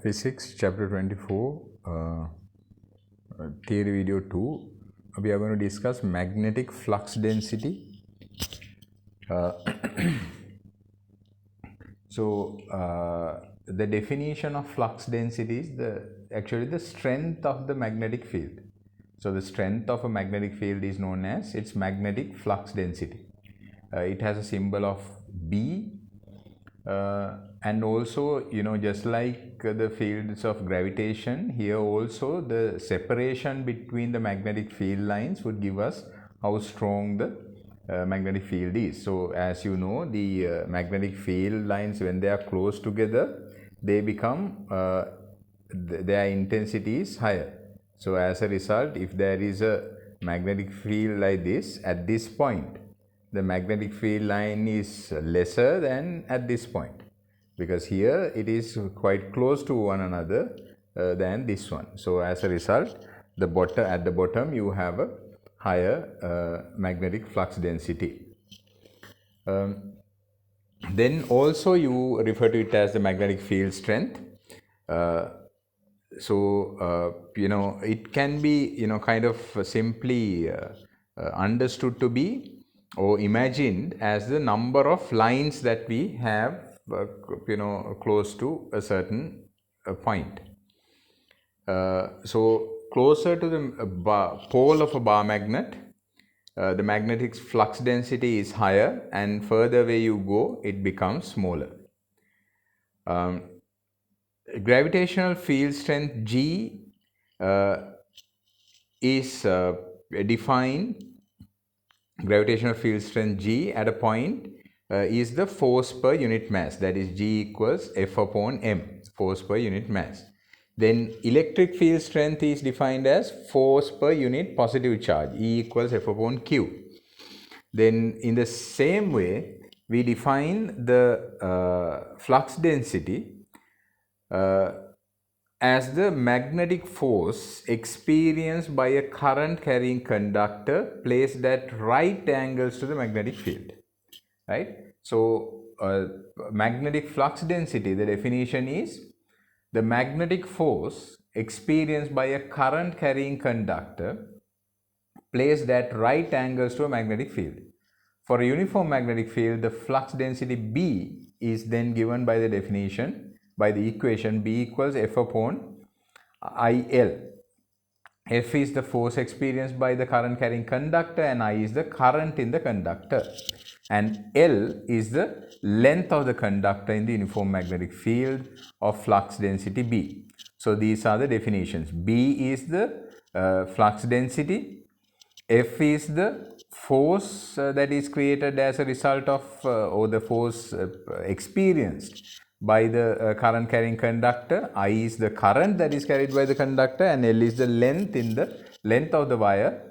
Physics chapter 24, theory video 2. We are going to discuss magnetic flux density. The definition of flux density is actually the strength of the magnetic field. So the strength of a magnetic field is known as its magnetic flux density. It has a symbol of B, and also, just like the fields of gravitation, here also the separation between the magnetic field lines would give us how strong the magnetic field is. So as you know, the magnetic field lines, when they are close together, they become their intensity is higher. So as a result, if there is a magnetic field like this at this point, the magnetic field line is lesser than at this point, because here it is quite close to one another than this one. So as a result, at the bottom you have a higher magnetic flux density. Then also you refer to it as the magnetic field strength. It can be kind of simply understood to be or imagined as the number of lines that we have close to a certain point. So closer to the pole of a bar magnet, the magnetic flux density is higher, and further away you go, it becomes smaller. Gravitational field strength G is defined. Gravitational field strength G at a point is the force per unit mass, that is G equals F upon m, force per unit mass. Then electric field strength is defined as force per unit positive charge, E equals F upon Q. Then in the same way, we define the flux density as the magnetic force experienced by a current carrying conductor placed at right angles to the magnetic field, right? So magnetic flux density, the definition is the magnetic force experienced by a current carrying conductor placed at right angles to a magnetic field. For a uniform magnetic field, the flux density B is then given by the definition, by the equation B equals F upon IL. F is the force experienced by the current carrying conductor, and I is the current in the conductor, and L is the length of the conductor in the uniform magnetic field of flux density B. So these are the definitions. B is the flux density, F is the force that is created as a result of or the force experienced by the current carrying conductor, I is the current that is carried by the conductor, and L is the length of the wire,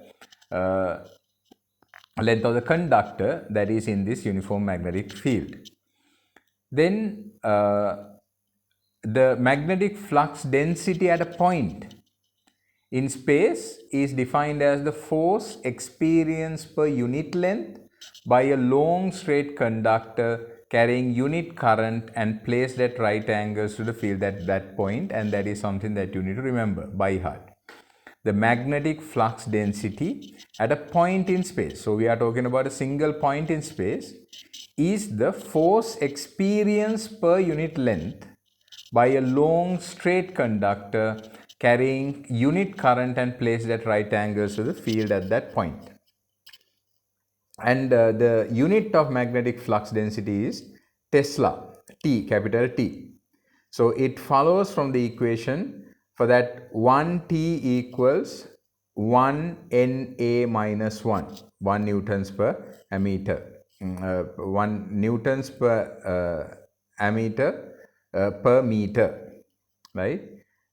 length of the conductor that is in this uniform magnetic field. Then the magnetic flux density at a point in space is defined as the force experienced per unit length by a long straight conductor carrying unit current and placed at right angles to the field at that point, and that is something that you need to remember by heart. The magnetic flux density at a point in space, so we are talking about a single point in space, is the force experienced per unit length by a long straight conductor carrying unit current and placed at right angles to the field at that point. And the unit of magnetic flux density is Tesla, T, capital T. So it follows from the equation for that 1 T equals 1 Na minus 1 newtons per ammeter. 1 newtons per ammeter per meter, right?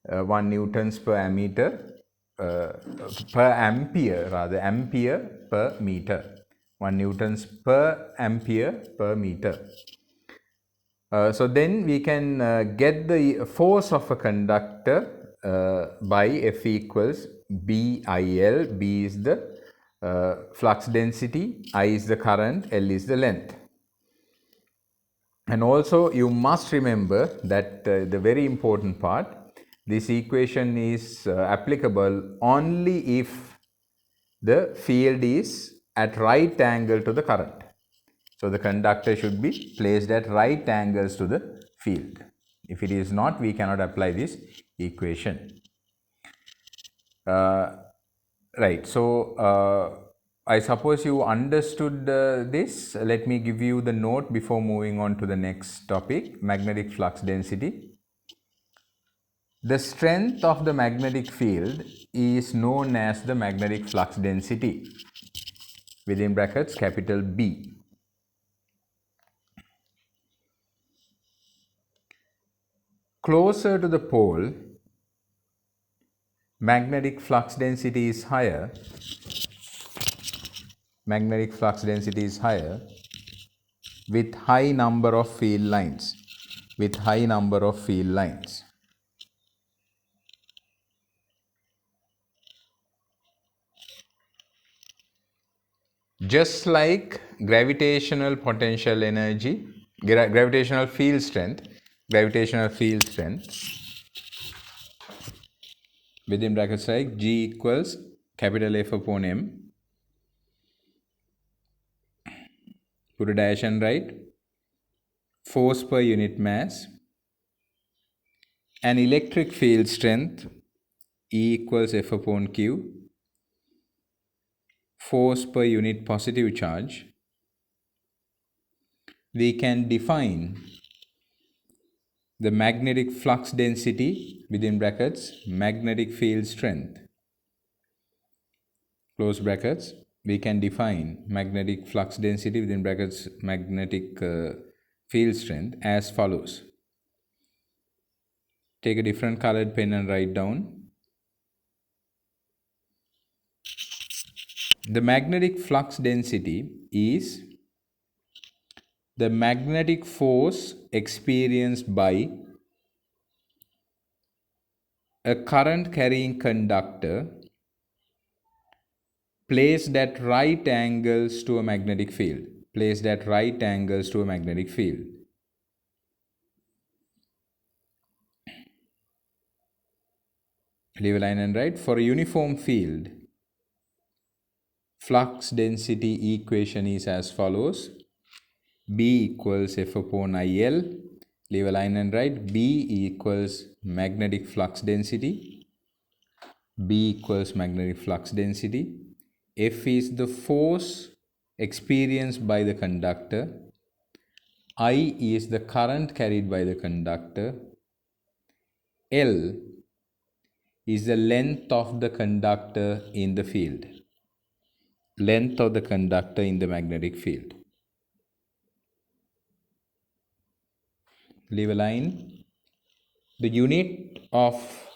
1 newtons per ammeter per ampere, rather ampere per meter. 1 newtons per ampere per meter. So then we can get the force of a conductor by F equals BIL. B is the flux density, I is the current, L is the length. And also you must remember that the very important part, this equation is applicable only if the field is at right angle to the current. So the conductor should be placed at right angles to the field. If it is not, we cannot apply this equation. Right. So I suppose you understood this. Let me give you the note before moving on to the next topic, magnetic flux density. The strength of the magnetic field is known as the magnetic flux density, within brackets capital B. Closer to the pole, magnetic flux density is higher. Magnetic flux density is higher with high number of field lines. With high number of field lines. Just like gravitational potential energy, gravitational field strength, within brackets like G equals capital F upon M. Put a dash and write force per unit mass, and electric field strength E equals F upon Q, force per unit positive charge. We can define the magnetic flux density within brackets magnetic field strength, close brackets. We can define magnetic flux density within brackets magnetic field strength as follows. Take a different colored pen and write down. The magnetic flux density is the magnetic force experienced by a current carrying conductor placed at right angles to a magnetic field. Placed at right angles to a magnetic field. Leave a line and write. For a uniform field, flux density equation is as follows. B equals F upon IL. Leave a line and write. B equals magnetic flux density. B equals magnetic flux density. F is the force experienced by the conductor. I is the current carried by the conductor. L is the length of the conductor in the field. Length of the conductor in the magnetic field. Leave a line. The unit of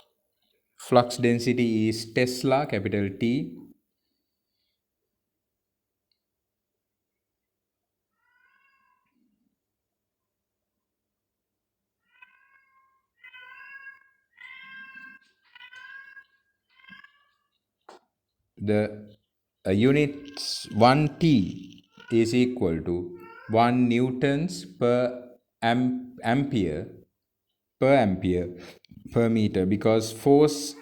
flux density is Tesla, capital T. The units 1 T is equal to 1 newtons per ampere per meter, because force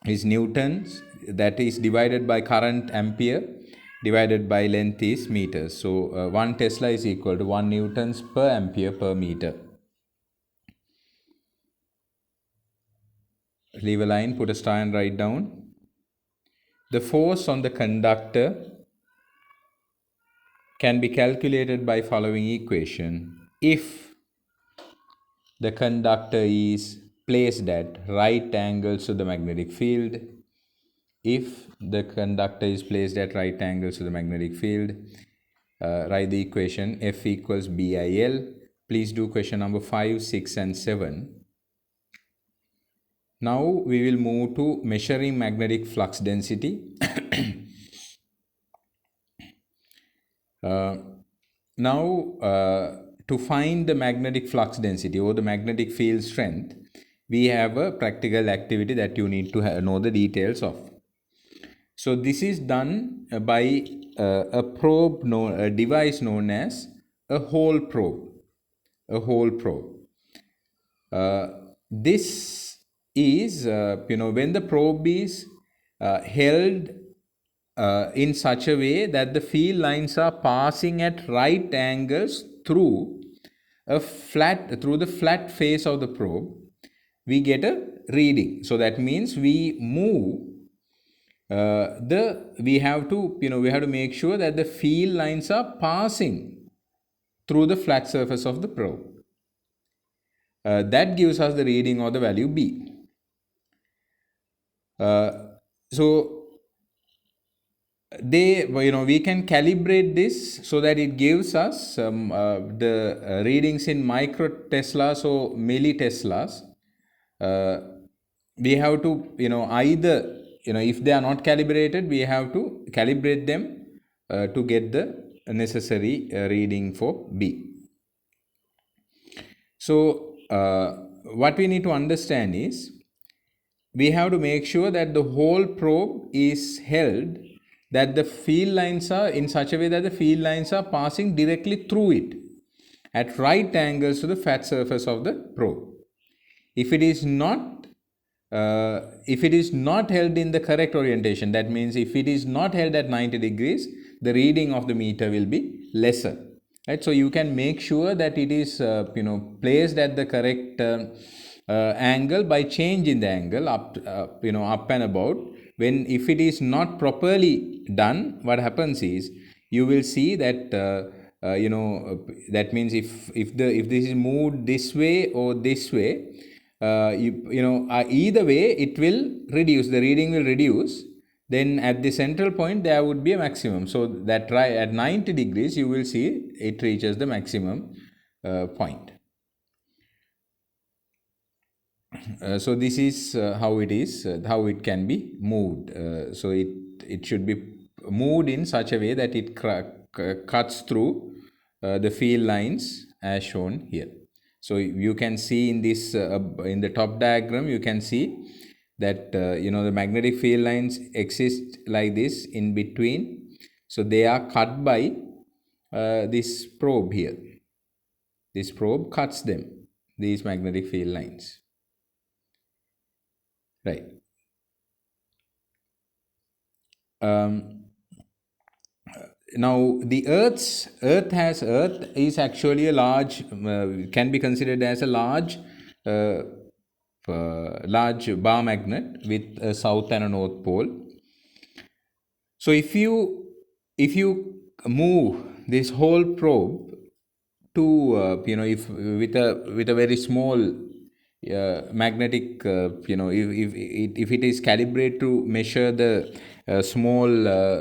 is newtons, that is divided by current ampere divided by length is meters. So 1 Tesla is equal to 1 newtons per ampere per meter. Leave a line, put a star and write down. The force on the conductor can be calculated by following equation. If the conductor is placed at right angles to the magnetic field, if the conductor is placed at right angles to the magnetic field, write the equation F equals BIL. Please do question number 5, 6 and 7. Now we will move to measuring magnetic flux density. To find the magnetic flux density or the magnetic field strength, we have a practical activity that you need to know the details of. So this is done by a device known as a Hall probe. a hole probe. This is, when the probe is held in such a way that the field lines are passing at right angles through the flat face of the probe, we get a reading. So that means we move we have to make sure that the field lines are passing through the flat surface of the probe. That gives us the reading or the value B. So we can calibrate this so that it gives us the readings in micro teslas or milliteslas. We have to either if they are not calibrated, we have to calibrate them to get the necessary reading for B. So what we need to understand is we have to make sure that the whole probe is held, that the field lines are in such a way that the field lines are passing directly through it at right angles to the flat surface of the probe. If it is not held in the correct orientation, that means if it is not held at 90 degrees, the reading of the meter will be lesser. Right? So you can make sure that it is placed at the correct angle by changing the angle up and about. If it is not properly done, what happens is you will see that that means if this is moved this way or this way, either way it will reduce, the reading will reduce. Then at the central point there would be a maximum, so that at 90 degrees you will see it reaches the maximum point. So this is how it is, how it can be moved. So it should be moved in such a way that it cuts through the field lines as shown here. So you can see in this in the top diagram, you can see that the magnetic field lines exist like this in between. So they are cut by this probe here. This probe cuts them, these magnetic field lines. Right. Now the Earth is actually a large, can be considered as a large bar magnet with a south and a north pole. So if you move this whole probe to if with a very small magnetic if it is calibrated to measure the small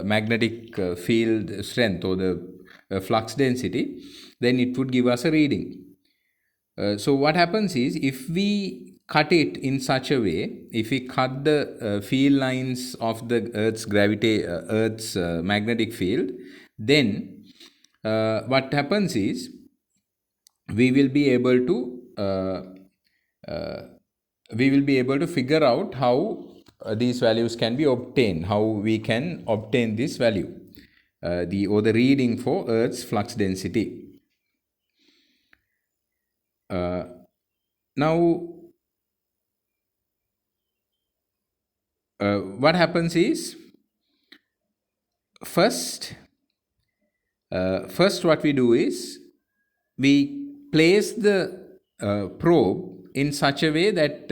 magnetic field strength or the flux density, then it would give us a reading. So what happens is, if we cut it in such a way, if we cut the field lines of the Earth's magnetic field, then what happens is we will be able to figure out how these values can be obtained, how we can obtain this value, the reading for Earth's flux density. Now, what happens is, first what we do is we place the probe in such a way that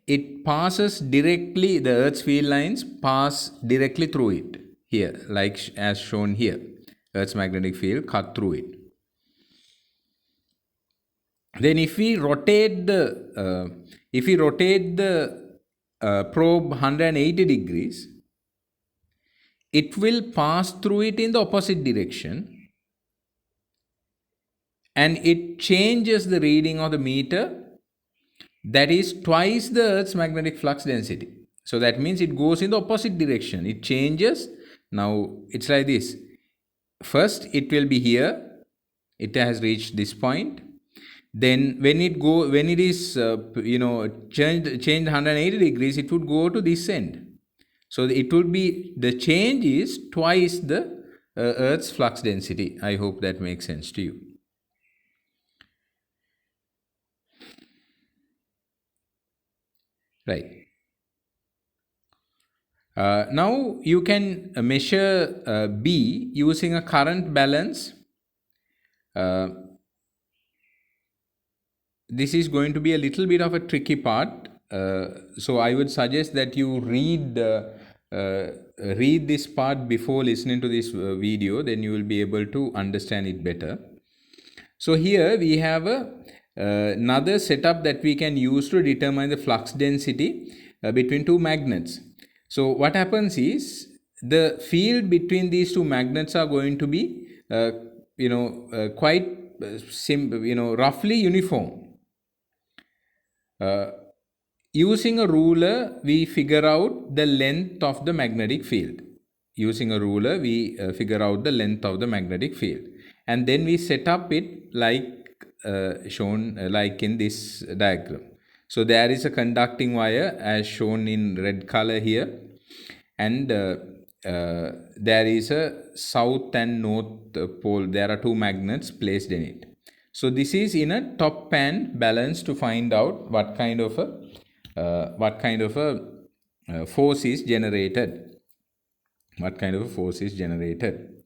it passes directly, the Earth's field lines pass directly through it here, like as shown here. Earth's magnetic field cut through it. Then if we rotate the probe 180 degrees, it will pass through it in the opposite direction, and it changes the reading of the meter, that is twice the Earth's magnetic flux density. So that means it goes in the opposite direction, it changes. Now it's like this. First it will be here, it has reached this point. Then when it is changed 180 degrees, it would go to this end. So it would be, the change is twice the Earth's flux density. I hope that makes sense to you. Right. Now you can measure B using a current balance. Uh, this is going to be a little bit of a tricky part. So I would suggest that you read this part before listening to this video. Then you will be able to understand it better. So here we have another setup that we can use to determine the flux density between two magnets. So what happens is the field between these two magnets are going to be quite roughly uniform. Using a ruler, we figure out the length of the magnetic field. Using a ruler, we figure out the length of the magnetic field. And then we set up it like shown like in this diagram. So there is a conducting wire as shown in red color here. And there is a south and north pole. There are two magnets placed in it. So this is in a top pan balance to find out what kind of a force is generated. What kind of a force is generated?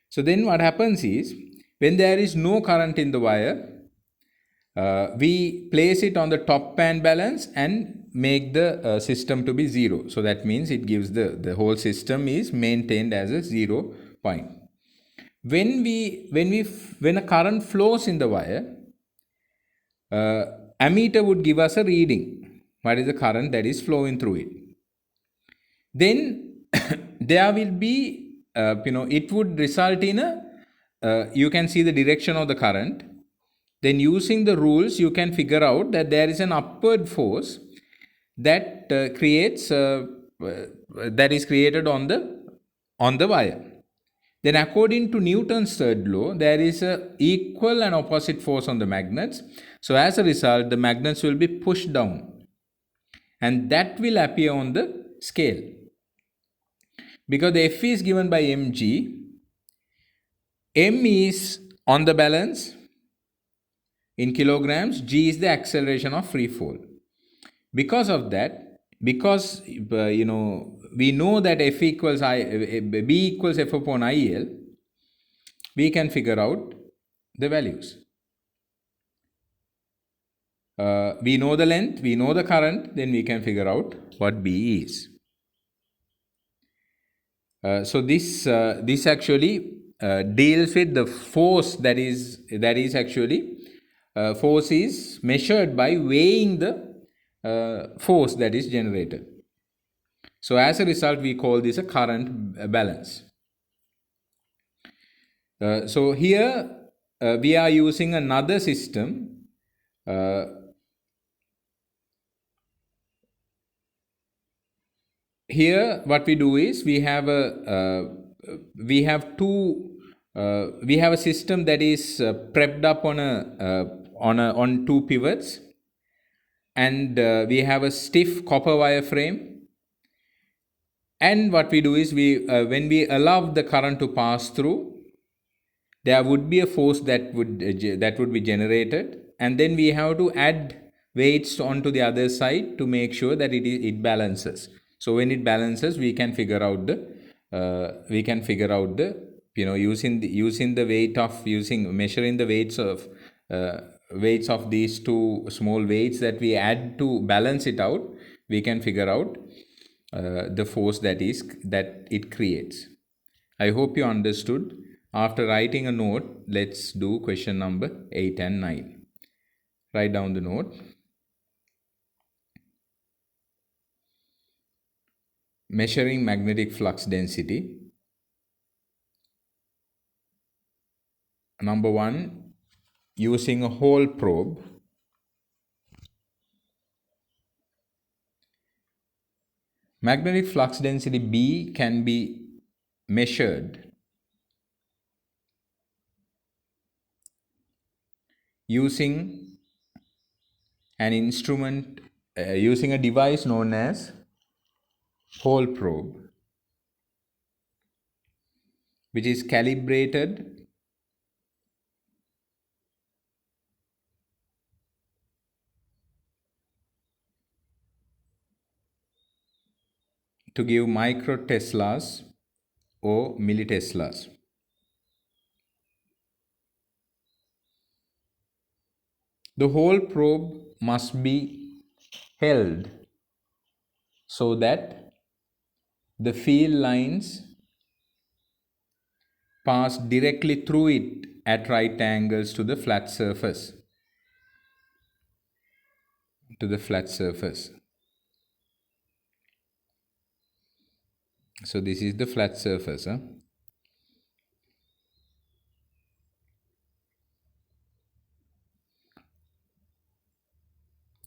So then what happens is when there is no current in the wire, we place it on the top pan balance and make the system to be zero. So that means it gives the whole system is maintained as a 0 point. When a current flows in the wire, ammeter would give us a reading. What is the current that is flowing through it? Then there will be, it would result in you can see the direction of the current. Then using the rules, you can figure out that there is an upward force that that is created on the wire. Then according to Newton's third law, there is an equal and opposite force on the magnets. So as a result, the magnets will be pushed down. And that will appear on the scale. Because the F is given by mg, m is on the balance in kilograms, g is the acceleration of free fall. Because of that, because we know that F equals B equals F upon IL, we can figure out the values. We know the length, we know the current, then we can figure out what B is. So this actually deals with the force that is actually force is measured by weighing the force that is generated. So as a result, we call this a current balance. So here we are using another system. Here what we do is we have a system that is prepped up on two pivots, and we have a stiff copper wire frame. And what we do is when we allow the current to pass through, there would be a force that would be generated, and then we have to add weights onto the other side to make sure that it balances. So when it balances, we can figure out the measuring the weights of these two small weights that we add to balance it out. We can figure out the force that it creates. I hope you understood. After writing a note, let's do question number 8 and 9. Write down the note. Measuring magnetic flux density. Number 1, using a Hall probe. Magnetic flux density B can be measured using an instrument, using a device known as Hall probe, which is calibrated to give micro Teslas or milliteslas. The whole probe must be held so that the field lines pass directly through it at right angles to the flat surface. So this is the flat surface.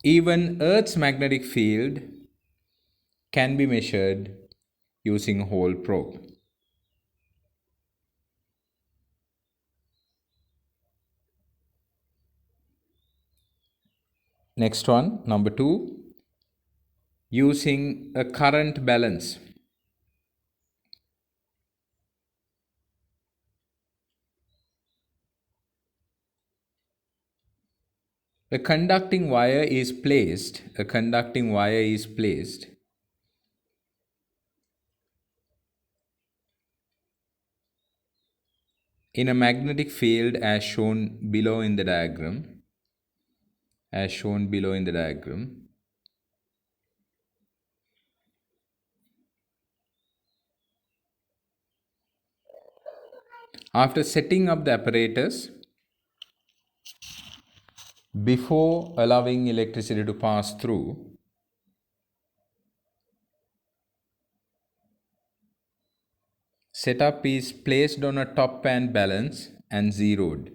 Even Earth's magnetic field can be measured using a Hall probe. Next one, number 2, using a current balance. A conducting wire is placed in a magnetic field as shown below in the diagram. After setting up the apparatus, before allowing electricity to pass through, setup is placed on a top pan balance and zeroed.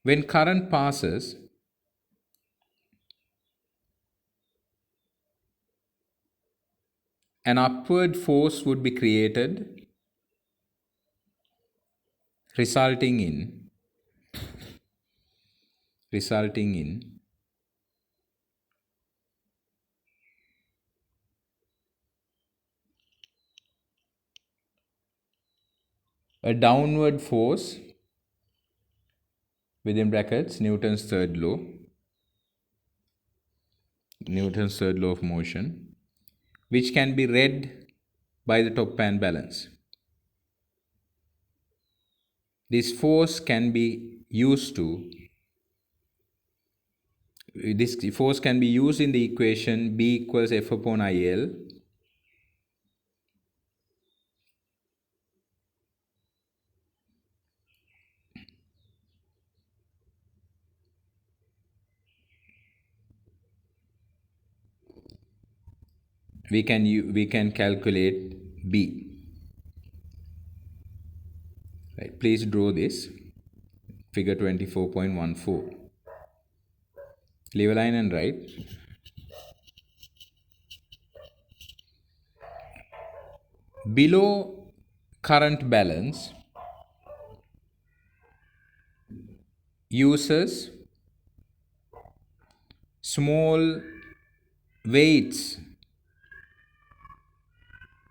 When current passes, an upward force would be created, resulting in a downward force within brackets Newton's third law of motion, which can be read by the top pan balance. This force can be used in the equation B equals F upon IL we can calculate B. Right. Please draw this, figure 24.14. Leave a line and write. Below current balance uses small weights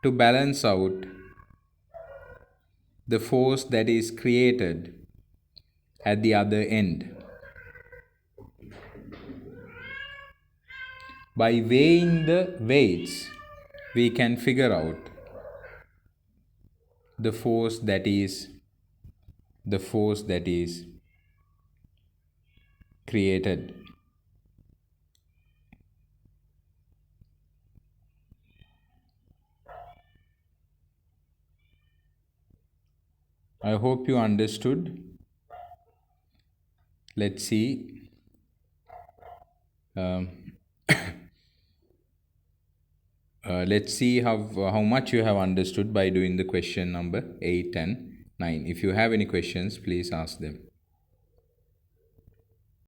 to balance out the force that is created at the other end. By weighing the weights, we can figure out the force that is created. I hope you understood. Let's see. Let's see how much you have understood by doing the question number 8 and 9. If you have any questions, please ask them.